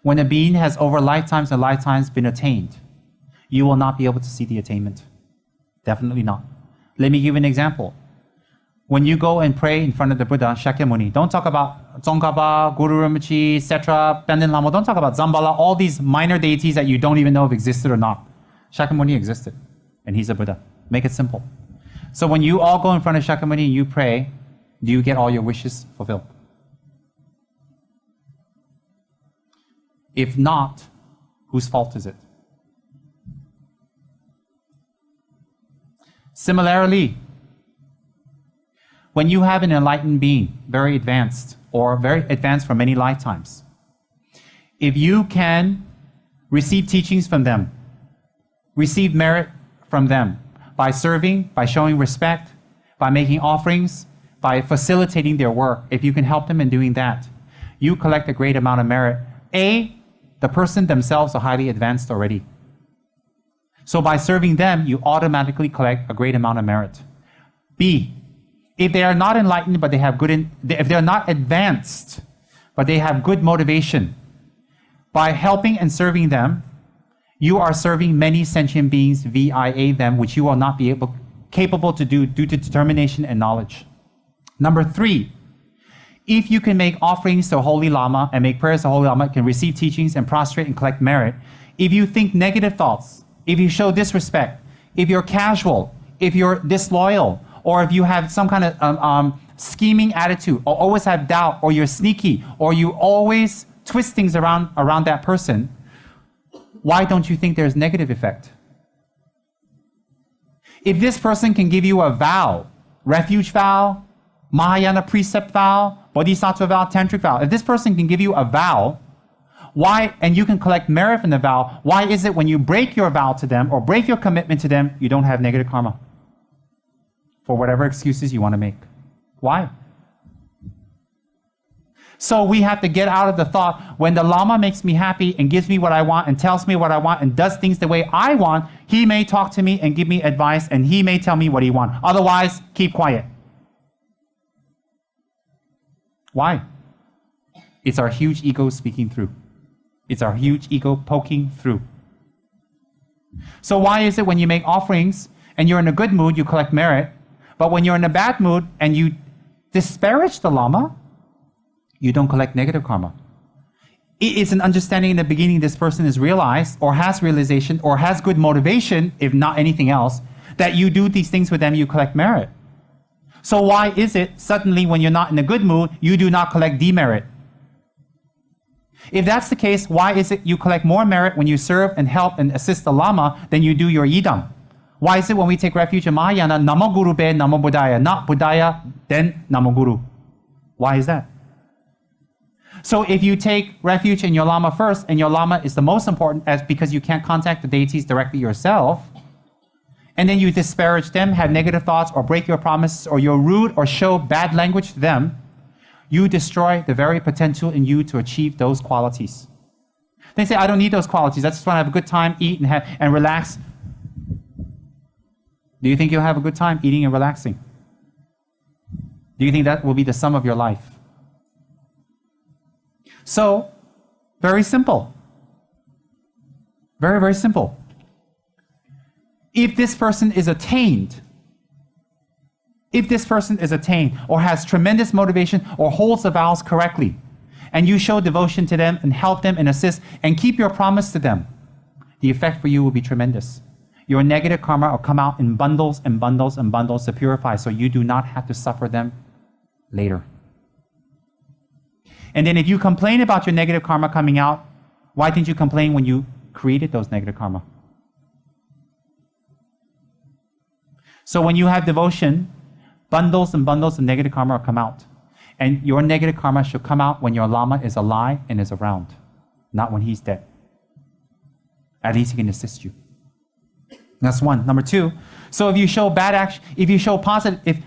When a being has over lifetimes and lifetimes been attained, you will not be able to see the attainment. Definitely not. Let me give you an example. When you go and pray in front of the Buddha, Shakyamuni, don't talk about Tsongkhapa, Guru Rinpoche, etc., Benden Lama, don't talk about Zambala, all these minor deities that you don't even know if existed or not. Shakyamuni existed, and he's a Buddha. Make it simple. So when you all go in front of Shakyamuni and you pray, do you get all your wishes fulfilled? If not, whose fault is it? Similarly, when you have an enlightened being, very advanced, or very advanced for many lifetimes, if you can receive teachings from them, receive merit from them, by serving, by showing respect, by making offerings, by facilitating their work, if you can help them in doing that, you collect a great amount of merit. A, the person themselves are highly advanced already. So by serving them, you automatically collect a great amount of merit. B, if they are not enlightened, but they have if they are not advanced, but they have good motivation, by helping and serving them, you are serving many sentient beings via them, which you will not be capable to do due to determination and knowledge. Number 3, if you can make offerings to a Holy Lama and make prayers to Holy Lama, can receive teachings and prostrate and collect merit. If you think negative thoughts, if you show disrespect, if you're casual, if you're disloyal, or if you have some kind of scheming attitude, or always have doubt, or you're sneaky, or you always twist things around that person, why don't you think there's negative effect? If this person can give you a vow, refuge vow, Mahayana precept vow, Bodhisattva vow, Tantric vow, if this person can give you a vow, why, and you can collect merit from the vow, why is it when you break your vow to them or break your commitment to them, you don't have negative karma? For whatever excuses you want to make. Why? So we have to get out of the thought, when the Lama makes me happy and gives me what I want and tells me what I want and does things the way I want, he may talk to me and give me advice and he may tell me what he wants. Otherwise, keep quiet. Why? It's our huge ego speaking through. It's our huge ego poking through. So why is it when you make offerings and you're in a good mood, you collect merit, but when you're in a bad mood and you disparage the Lama, you don't collect negative karma? It is an understanding in the beginning this person is realized or has realization or has good motivation, if not anything else, that you do these things with them, you collect merit. So why is it suddenly when you're not in a good mood, you do not collect demerit? If that's the case, why is it you collect more merit when you serve and help and assist the Lama than you do your yidam? Why is it when we take refuge in Mahayana, Namo Guru be Namo Buddhaya, not Buddhaya, then Namo Guru? Why is that? So if you take refuge in your Lama first, and your Lama is the most important because you can't contact the deities directly yourself, and then you disparage them, have negative thoughts, or break your promises, or you're rude, or show bad language to them, you destroy the very potential in you to achieve those qualities. They say, I don't need those qualities. I just want to have a good time, eat, and relax. Do you think you'll have a good time eating and relaxing? Do you think that will be the sum of your life? So, very simple. Very, very simple. If this person is attained, or has tremendous motivation or holds the vows correctly, and you show devotion to them and help them and assist and keep your promise to them, the effect for you will be tremendous. Your negative karma will come out in bundles and bundles and bundles to purify, so you do not have to suffer them later. And then if you complain about your negative karma coming out, why didn't you complain when you created those negative karma? So when you have devotion, bundles and bundles of negative karma will come out. And your negative karma should come out when your Lama is alive and is around, not when he's dead. At least he can assist you. That's one. Number 2, so if you show bad action, if you show positive, if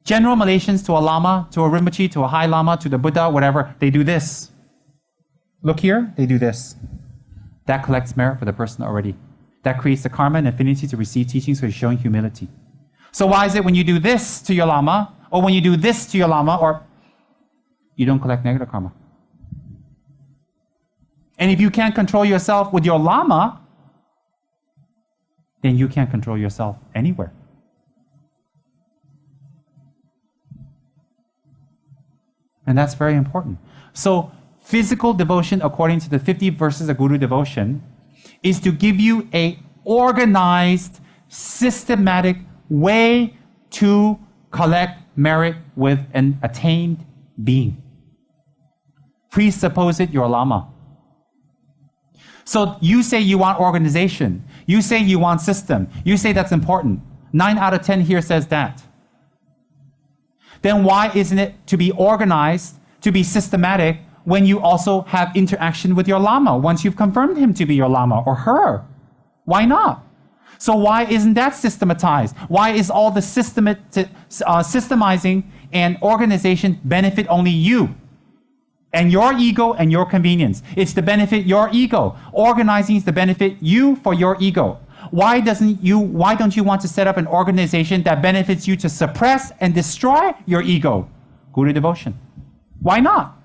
general Malaysians to a Lama, to a Rinpoche, to a High Lama, to the Buddha, whatever, they do this. Look here, they do this. That collects merit for the person already. That creates the karma and affinity to receive teachings, so you're showing humility. So why is it when you do this to your Lama, or when you do this to your Lama, or you don't collect negative karma? And if you can't control yourself with your Lama, then you can't control yourself anywhere. And that's very important. So physical devotion, according to the 50 verses of Guru devotion, is to give you a organized, systematic way to collect merit with an attained being. Presuppose it, your Lama. So you say you want organization. You say you want system. You say that's important. 9 out of 10 here says that. Then why isn't it to be organized, to be systematic, when you also have interaction with your Lama, once you've confirmed him to be your Lama or her? Why not? So why isn't that systematized? Why is all the systemizing and organization benefit only you and your ego and your convenience? It's to benefit your ego. Organizing is to benefit you for your ego. Why don't you want to set up an organization that benefits you to suppress and destroy your ego? Guru devotion. Why not?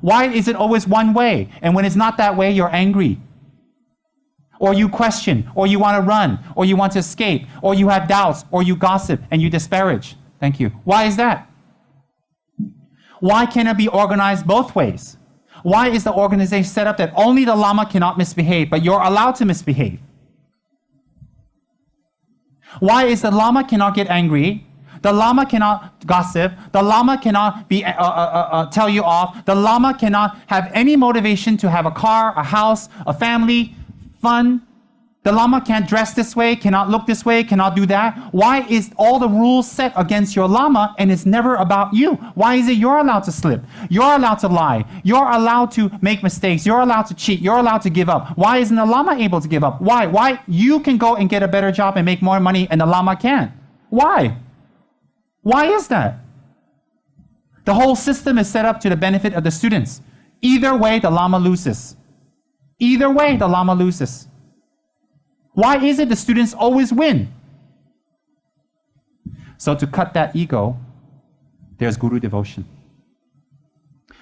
Why is it always one way? And when it's not that way, you're angry. Or you question, or you want to run, or you want to escape, or you have doubts, or you gossip and you disparage. Thank you. Why is that? Why can't it be organized both ways? Why is the organization set up that only the Lama cannot misbehave, but you're allowed to misbehave? Why is the Lama cannot get angry? The Lama cannot gossip. The Lama cannot be tell you off. The Lama cannot have any motivation to have a car, a house, a family, fun. The Lama can't dress this way, cannot look this way, cannot do that. Why is all the rules set against your Lama and it's never about you? Why is it you're allowed to slip? You're allowed to lie. You're allowed to make mistakes. You're allowed to cheat. You're allowed to give up. Why isn't the Lama able to give up? Why? Why you can go and get a better job and make more money and the Lama can't? Why? Why is that? The whole system is set up to the benefit of the students. Either way, the Lama loses. Either way, the Lama loses. Why is it the students always win? So to cut that ego, there's Guru devotion.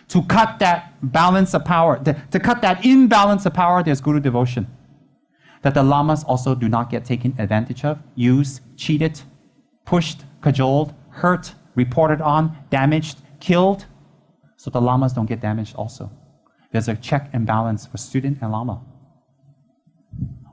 To cut that balance of power, to cut that imbalance of power, there's Guru devotion. That the Lamas also do not get taken advantage of, used, cheated, pushed, cajoled, hurt, reported on, damaged, killed. So the Lamas don't get damaged also. There's a check and balance for student and Lama.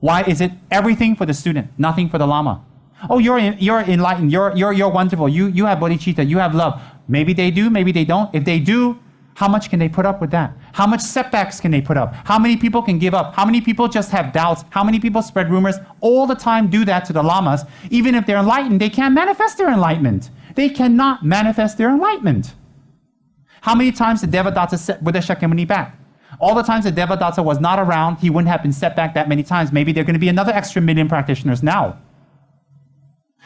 Why is it everything for the student, nothing for the Lama? Oh, you're enlightened, you're wonderful, you have bodhicitta, you have love. Maybe they do, maybe they don't. If they do, how much can they put up with that? How much setbacks can they put up? How many people can give up? How many people just have doubts? How many people spread rumors? All the time do that to the Lamas. Even if they're enlightened, they can't manifest their enlightenment. They cannot manifest their enlightenment. How many times did Devadatta set Buddha Shakyamuni back? All the times that Devadatta was not around, he wouldn't have been set back that many times. Maybe there are going to be another extra million practitioners now.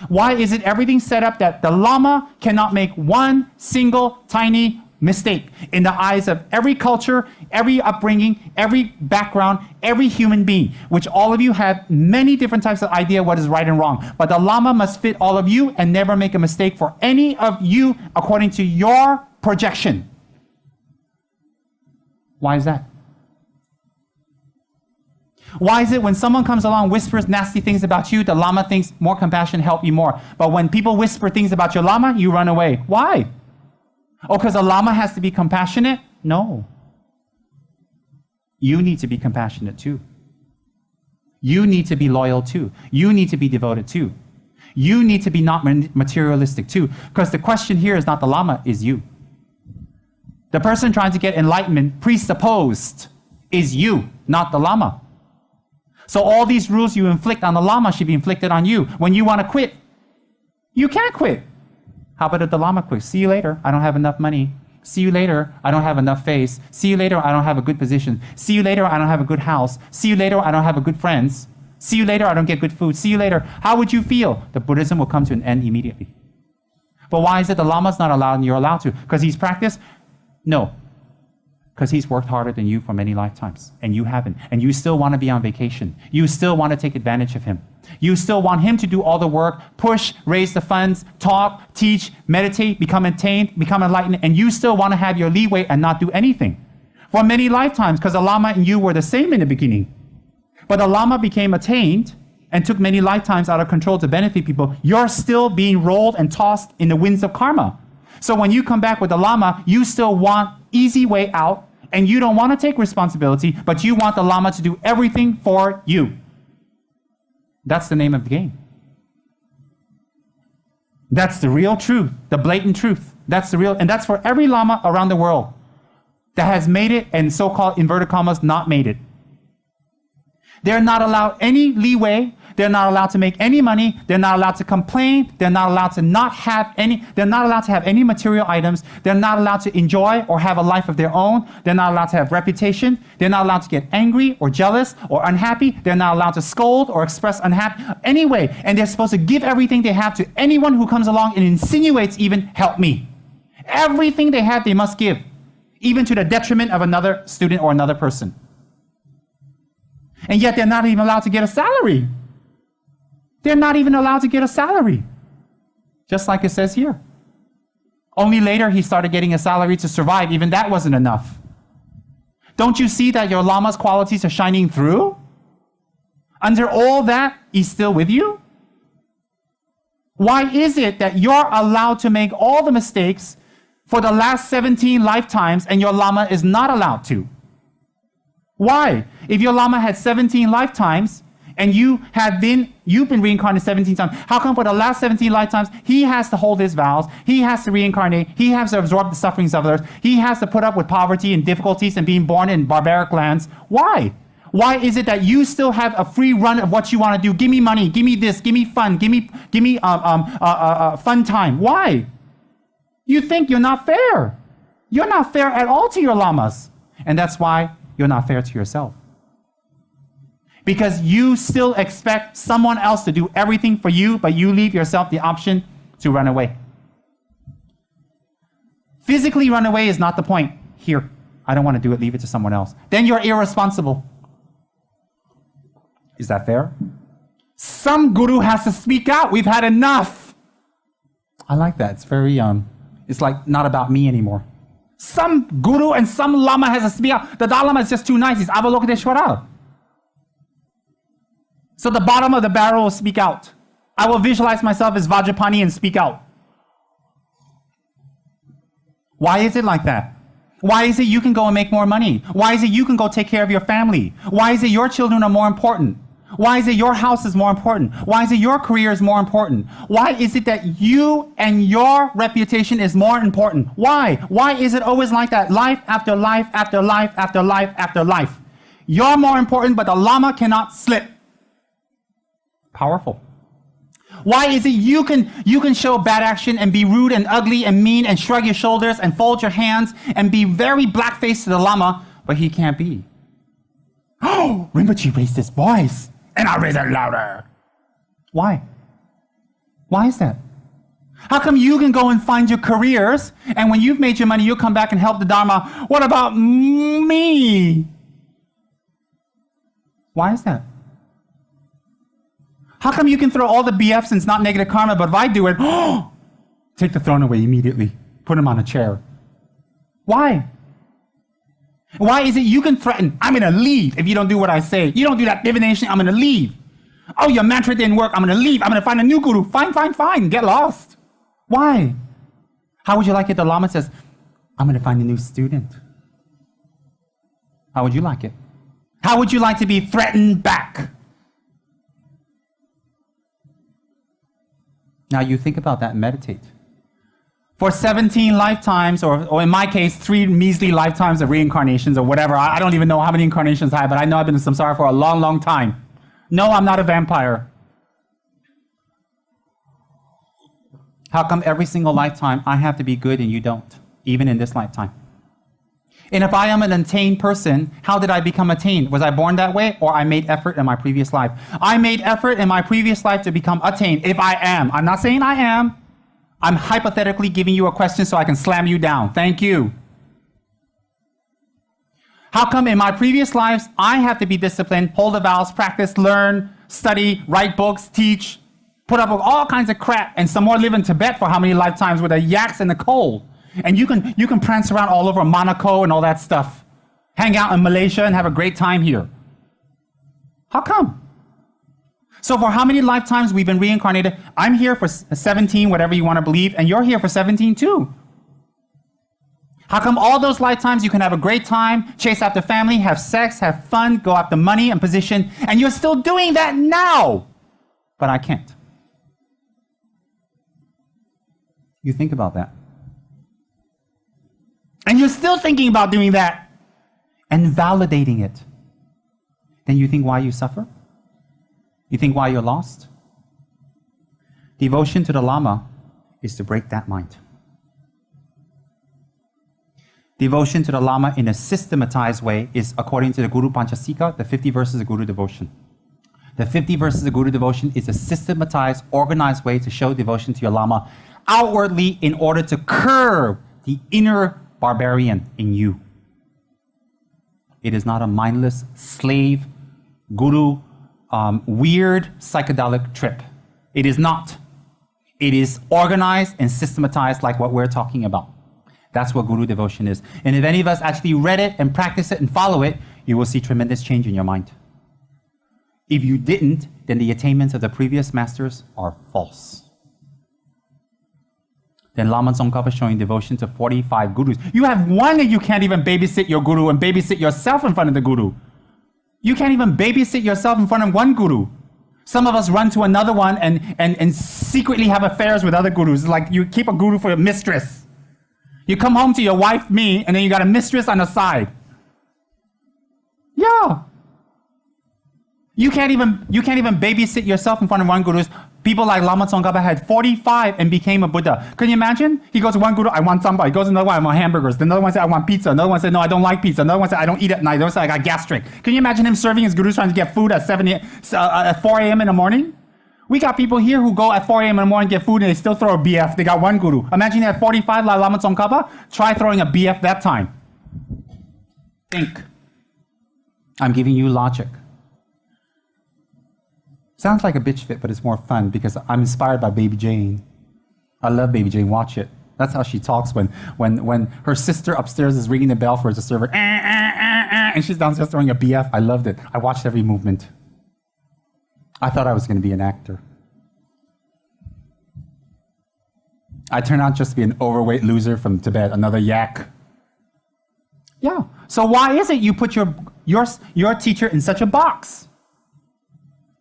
Why is it everything set up that the Lama cannot make one single tiny mistake in the eyes of every culture, every upbringing, every background, every human being, which all of you have many different types of idea what is right and wrong. But the Lama must fit all of you and never make a mistake for any of you according to your projection. Why is that? Why is it when someone comes along, whispers nasty things about you, the Lama thinks more compassion help you more. But when people whisper things about your Lama, you run away. Why? Oh, because the Lama has to be compassionate? No. You need to be compassionate too. You need to be loyal too. You need to be devoted too. You need to be not materialistic too. Because the question here is not the Lama, is you. The person trying to get enlightenment presupposed is you, not the Lama. So all these rules you inflict on the Lama should be inflicted on you. When you want to quit, you can't quit. How about if the Lama quits? See you later, I don't have enough money. See you later, I don't have enough face. See you later, I don't have a good position. See you later, I don't have a good house. See you later, I don't have a good friends. See you later, I don't get good food. See you later. How would you feel? The Buddhism will come to an end immediately. But why is it the Lama's not allowed and you're allowed to? Because he's practiced? No, because he's worked harder than you for many lifetimes, and you haven't. And you still want to be on vacation. You still want to take advantage of him. You still want him to do all the work, push, raise the funds, talk, teach, meditate, become attained, become enlightened, and you still want to have your leeway and not do anything. for many lifetimes, because the Lama and you were the same in the beginning. But the Lama became attained and took many lifetimes out of control to benefit people. You're still being rolled and tossed in the winds of karma. So when you come back with the Lama, you still want easy way out, and you don't want to take responsibility, but you want the Lama to do everything for you. That's the name of the game. That's the real truth, the blatant truth. That's the real, and that's for every Lama around the world that has made it and so-called inverted commas not made it. They're not allowed any leeway. They're not allowed to make any money. They're not allowed to complain. They're not allowed to not have any, they're not allowed to have any material items. They're not allowed to enjoy or have a life of their own. They're not allowed to have reputation. They're not allowed to get angry or jealous or unhappy. They're not allowed to scold or express unhappy anyway. And they're supposed to give everything they have to anyone who comes along and insinuates even, help me. Everything they have, they must give, even to the detriment of another student or another person. And yet they're not even allowed to get a salary. They're not even allowed to get a salary. Just like it says here. Only later he started getting a salary to survive. Even that wasn't enough. Don't you see that your Lama's qualities are shining through? Under all that, he's still with you? Why is it that you're allowed to make all the mistakes for the last 17 lifetimes and your Lama is not allowed to? Why? If your Lama had 17 lifetimes and you've been reincarnated 17 times, how come for the last 17 lifetimes he has to hold his vows, he has to reincarnate, he has to absorb the sufferings of others, he has to put up with poverty and difficulties and being born in barbaric lands? Why? Why is it that you still have a free run of what you want to do? Give me money, give me this, give me fun, give me fun time. Why? You think you're not fair. You're not fair at all to your Lamas. And that's why you're not fair to yourself. Because you still expect someone else to do everything for you, but you leave yourself the option to run away. Physically run away is not the point. Here, I don't want to do it, leave it to someone else. Then you're irresponsible. Is that fair? Some guru has to speak out. We've had enough. I like that. It's very, it's like not about me anymore. Some guru and some Lama has to speak out. The Dalai Lama is just too nice. He's Avalokiteshvara. So the bottom of the barrel will speak out. I will visualize myself as Vajrapani and speak out. Why is it like that? Why is it you can go and make more money? Why is it you can go take care of your family? Why is it your children are more important? Why is it your house is more important? Why is it your career is more important? Why is it that you and your reputation is more important? Why? Why is it always like that? Life after life after life after life after life. You're more important, but the Lama cannot slip. Powerful. Why is it you can show bad action and be rude and ugly and mean and shrug your shoulders and fold your hands and be very black-faced to the Lama, but he can't be? Oh, Rinpoche raised his voice, and I raise it louder. Why? Why is that? How come you can go and find your careers, and when you've made your money, you'll come back and help the Dharma? What about me? Why is that? How come you can throw all the BFs and it's not negative karma, but if I do it, take the throne away immediately. Put him on a chair. Why? Why is it you can threaten, I'm going to leave if you don't do what I say. You don't do that divination, I'm going to leave. Oh, your mantra didn't work, I'm going to leave. I'm going to find a new guru. Fine. Get lost. Why? How would you like it? The Lama says, I'm going to find a new student. How would you like it? How would you like to be threatened back? Now you think about that and meditate. For 17 lifetimes, or in my case, 3 measly lifetimes of reincarnations or whatever. I don't even know how many incarnations I have, but I know I've been in samsara for a long, long time. No, I'm not a vampire. How come every single lifetime I have to be good and you don't, even in this lifetime? And if I am an attained person, how did I become attained? Was I born that way, or I made effort in my previous life? I made effort in my previous life to become attained. If I am. I'm not saying I am. I'm hypothetically giving you a question so I can slam you down. Thank you. How come in my previous lives, I have to be disciplined, hold the vows, practice, learn, study, write books, teach, put up with all kinds of crap, and some more live in Tibet for how many lifetimes with the yaks and the coal? And you can prance around all over Monaco and all that stuff. hang out in Malaysia and have a great time here. How come? So for how many lifetimes we've been reincarnated? I'm here for 17, whatever you want to believe, and you're here for 17 too. How come all those lifetimes you can have a great time, chase after family, have sex, have fun, go after money and position, and you're still doing that now, but I can't? You think about that. And you're still thinking about doing that and validating it. Then you think why you suffer? You think why you're lost? Devotion to the Lama is to break that mind. Devotion to the Lama in a systematized way is, according to the Guru Panchasika, the 50 verses of Guru devotion. The 50 verses of Guru devotion is a systematized, organized way to show devotion to your Lama outwardly in order to curb the inner barbarian in you. It is not a mindless slave, guru, weird psychedelic trip. It is not. It is organized and systematized like what we're talking about. That's what Guru devotion is. And if any of us actually read it and practice it and follow it, you will see tremendous change in your mind. If you didn't, then the attainments of the previous masters are false. Then Lama Tsongkhapa is showing devotion to 45 gurus. You have one and you can't even babysit your guru and babysit yourself in front of the guru. You can't even babysit yourself in front of one guru. Some of us run to another one and secretly have affairs with other gurus. It's like you keep a guru for a mistress. You come home to your wife, me, and then you got a mistress on the side. Yeah. You can't even babysit yourself in front of one guru. People like Lama Tsongkhapa had 45 and became a Buddha. Can you imagine? He goes to one guru, I want samba. He goes to another one, I want hamburgers. Then another one said, I want pizza. Another one said, no, I don't like pizza. Another one said, I don't eat at night. Another one said, I got gastric. Can you imagine him serving his gurus trying to get food at 4 a.m. in the morning? We got people here who go at 4 a.m. in the morning, get food, and they still throw a BF. They got one guru. Imagine they had 45 like Lama Tsongkhapa. Try throwing a BF that time. Think. I'm giving you logic. Sounds like a bitch fit, but it's more fun because I'm inspired by Baby Jane. I love Baby Jane. Watch it. That's how she talks when her sister upstairs is ringing the bell for her to serve her, and she's downstairs throwing a BF. I loved it. I watched every movement. I thought I was going to be an actor. I turned out just to be an overweight loser from Tibet, another yak. Yeah. So why is it you put your teacher in such a box?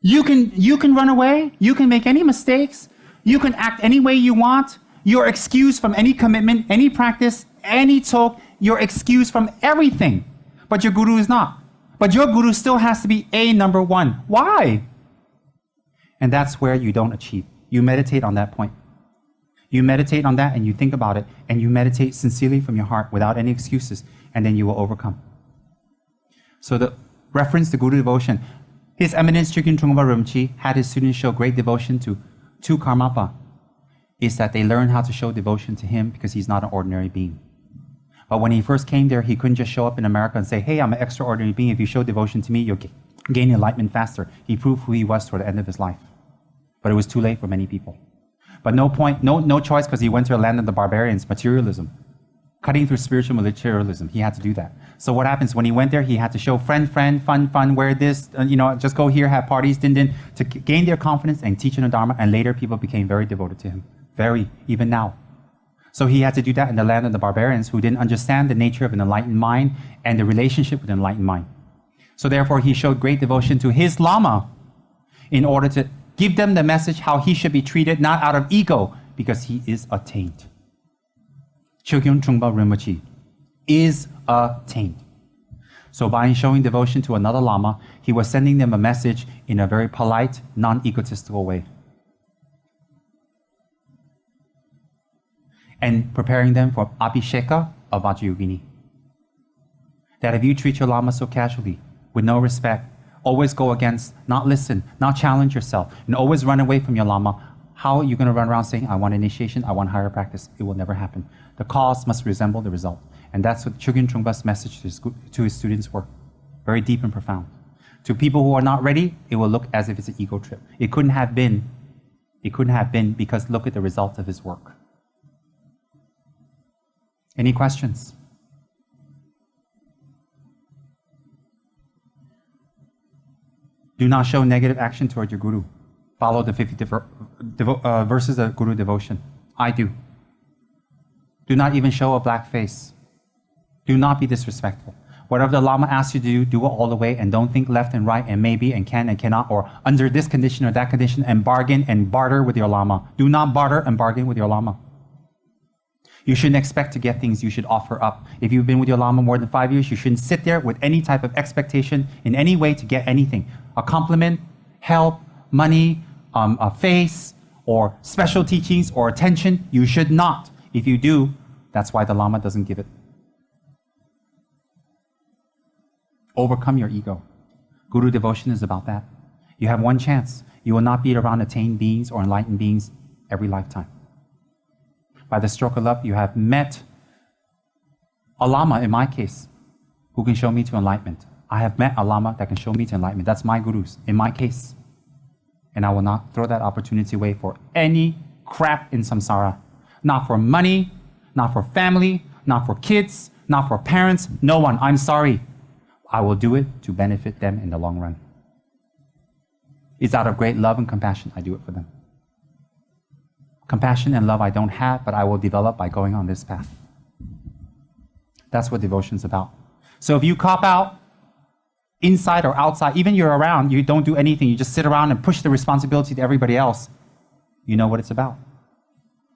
You can run away. You can make any mistakes. You can act any way you want. You're excused from any commitment, any practice, any talk. You're excused from everything. But your guru is not. But your guru still has to be number one. Why? And that's where you don't achieve. You meditate on that point. You meditate on that and you think about it and you meditate sincerely from your heart without any excuses, and then you will overcome. So the reference to Guru devotion, His Eminence Chögyam Trungpa Rinpoche had his students show great devotion to Karmapa, is that they learn how to show devotion to him because he's not an ordinary being. But when he first came there, he couldn't just show up in America and say, hey, I'm an extraordinary being. If you show devotion to me, you'll gain enlightenment faster. He proved who he was toward the end of his life. But it was too late for many people. But no choice, because he went to a land of the barbarians, materialism. Cutting through spiritual materialism. He had to do that. So what happens when he went there? He had to show friend, fun, wear this, just go here, have parties, din, to gain their confidence and teach in the Dharma. And later people became very devoted to him. Very, even now. So he had to do that in the land of the barbarians who didn't understand the nature of an enlightened mind and the relationship with an enlightened mind. So therefore he showed great devotion to his Lama in order to give them the message how he should be treated, not out of ego, because he is attained. Chögyam Trungpa Rinpoche is attained. So by showing devotion to another Lama, he was sending them a message in a very polite, non-egotistical way. And preparing them for Abhisheka of Vajrayogini. That if you treat your Lama so casually, with no respect, always go against, not listen, not challenge yourself, and always run away from your Lama, how are you going to run around saying, I want initiation, I want higher practice? It will never happen. The cause must resemble the result. And that's what Chögyam Trungpa's message to his students were. Very deep and profound. To people who are not ready, it will look as if it's an ego trip. It couldn't have been because look at the result of his work. Any questions? Do not show negative action toward your guru. Follow the 50 verses of guru devotion. I do. Do not even show a black face. Do not be disrespectful. Whatever the Lama asks you to do, do it all the way, and don't think left and right and maybe and can and cannot, or under this condition or that condition, and bargain and barter with your Lama. Do not barter and bargain with your Lama. You shouldn't expect to get things, you should offer up. If you've been with your Lama more than 5 years, you shouldn't sit there with any type of expectation in any way to get anything. A compliment, help, money, a face, or special teachings or attention, you should not. If you do, that's why the Lama doesn't give it. Overcome your ego. Guru devotion is about that. You have one chance. You will not be around attained beings or enlightened beings every lifetime. By the stroke of luck, you have met a Lama, in my case, who can show me to enlightenment. I have met a Lama that can show me to enlightenment. That's my gurus, in my case. And I will not throw that opportunity away for any crap in samsara. Not for money, not for family, not for kids, not for parents, no one. I'm sorry. I will do it to benefit them in the long run. It's out of great love and compassion I do it for them. Compassion and love I don't have, but I will develop by going on this path. That's what devotion is about. So if you cop out, inside or outside, even you're around, you don't do anything, you just sit around and push the responsibility to everybody else, you know what it's about.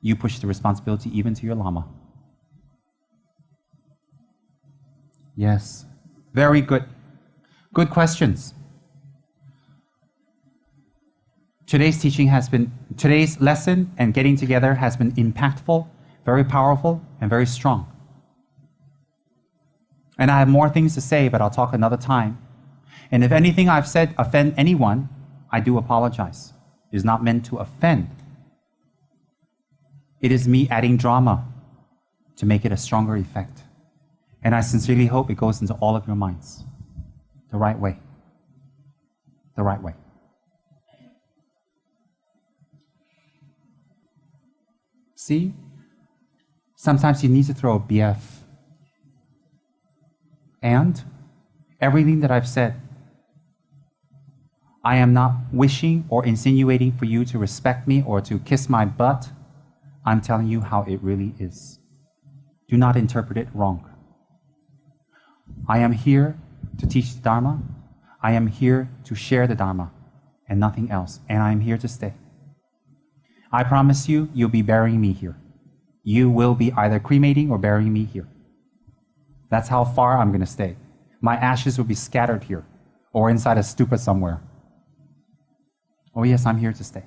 You push the responsibility even to your Lama. Yes. Very good. Good questions. Today's lesson and getting together has been impactful, very powerful, and very strong. And I have more things to say, but I'll talk another time. And if anything I've said offend anyone, I do apologize. It is not meant to offend. It is me adding drama to make it a stronger effect. And I sincerely hope it goes into all of your minds the right way. The right way. See? Sometimes you need to throw a BF. And everything that I've said, I am not wishing or insinuating for you to respect me or to kiss my butt. I'm telling you how it really is. Do not interpret it wrong. I am here to teach the Dharma. I am here to share the Dharma and nothing else. And I am here to stay. I promise you, you'll be burying me here. You will be either cremating or burying me here. That's how far I'm going to stay. My ashes will be scattered here or inside a stupa somewhere. Oh yes, I'm here to stay.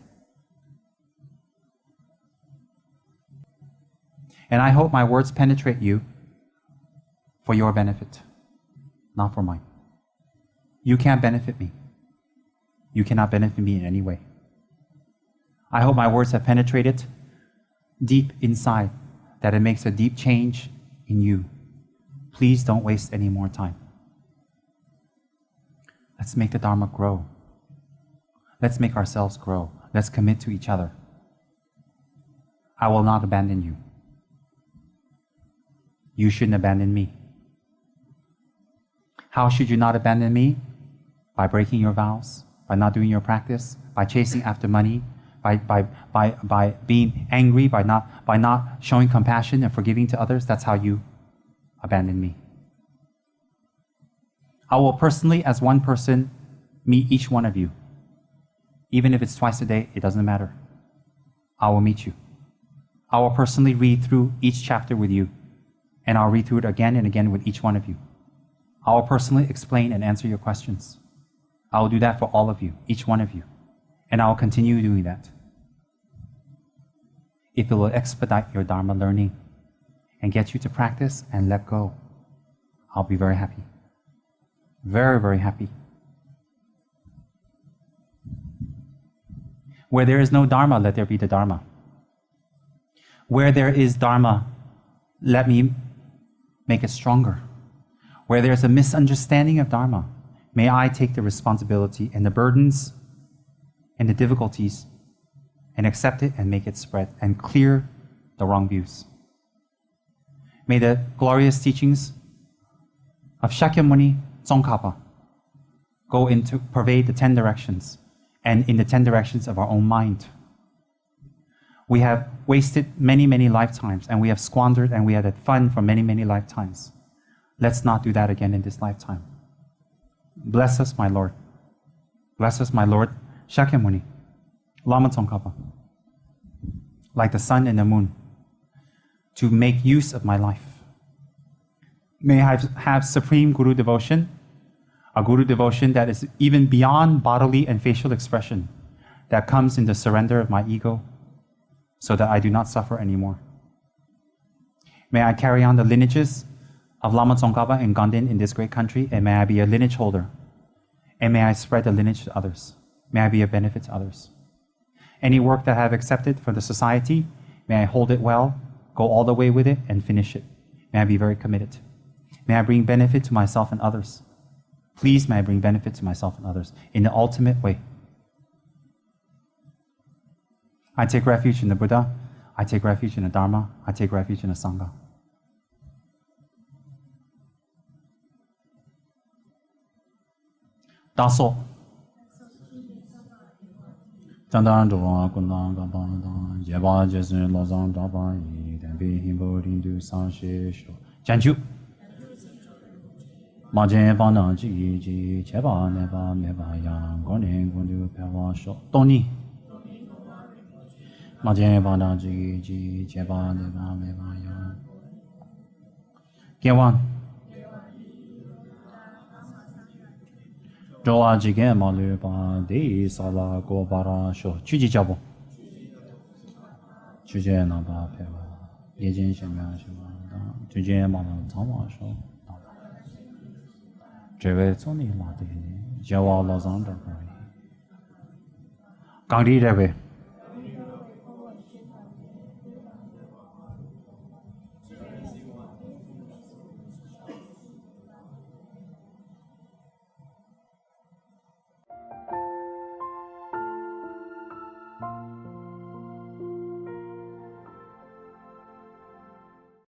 And I hope my words penetrate you for your benefit, not for mine. You can't benefit me. You cannot benefit me in any way. I hope my words have penetrated deep inside, that it makes a deep change in you. Please don't waste any more time. Let's make the Dharma grow. Let's make ourselves grow. Let's commit to each other. I will not abandon you. You shouldn't abandon me. How should you not abandon me? By breaking your vows, by not doing your practice, by chasing after money, by being angry, by not showing compassion and forgiving to others. That's how you abandon me. I will personally, as one person, meet each one of you. Even if it's twice a day, it doesn't matter. I will meet you. I will personally read through each chapter with you, and I'll read through it again and again with each one of you. I will personally explain and answer your questions. I will do that for all of you, each one of you, and I will continue doing that. If it will expedite your Dharma learning and get you to practice and let go, I'll be very happy. Very, very happy. Where there is no Dharma, let there be the Dharma. Where there is Dharma, let me make it stronger. Where there's a misunderstanding of Dharma, may I take the responsibility and the burdens and the difficulties and accept it and make it spread and clear the wrong views. May the glorious teachings of Shakyamuni Tsongkhapa go into pervade the 10 directions and in the 10 directions of our own mind. We have wasted many, many lifetimes, and we have squandered and we had fun for many, many lifetimes. Let's not do that again in this lifetime. Bless us, my Lord. Bless us, my Lord, Shakyamuni, Lama Tsongkhapa, like the sun and the moon, to make use of my life. May I have supreme Guru devotion, a Guru devotion that is even beyond bodily and facial expression, that comes in the surrender of my ego, so that I do not suffer anymore. May I carry on the lineages of Lama Tsongkhapa and Ganden in this great country, and may I be a lineage holder, and may I spread the lineage to others. May I be a benefit to others. Any work that I have accepted from the society, may I hold it well, go all the way with it, and finish it. May I be very committed. May I bring benefit to myself and others. Please, may I bring benefit to myself and others in the ultimate way. I take refuge in the Buddha. I take refuge in the Dharma. I take refuge in the Sangha. Daso. Chandan Dwa Kundan Gaban, Jeba Jesun Lozan Daban, Dambi Himbo Rindu San Shisho. Janju. Majen Bana Ji, Cheba Neba Meba Yang, Gonin Gundu Pewa Sho. Tony. Majen Bana Ji, Cheba Neba Meba Yang. Gyewan. Joa Jige Maluba, De Sala Go Bara Sho. Chuji Jabo. Chuje Naba Pewa. Yejin Shemya Shema. Chuje Mala Tama Sho. Jeve Tony Ladi. Jawa Lazanda. Gandhi Reve.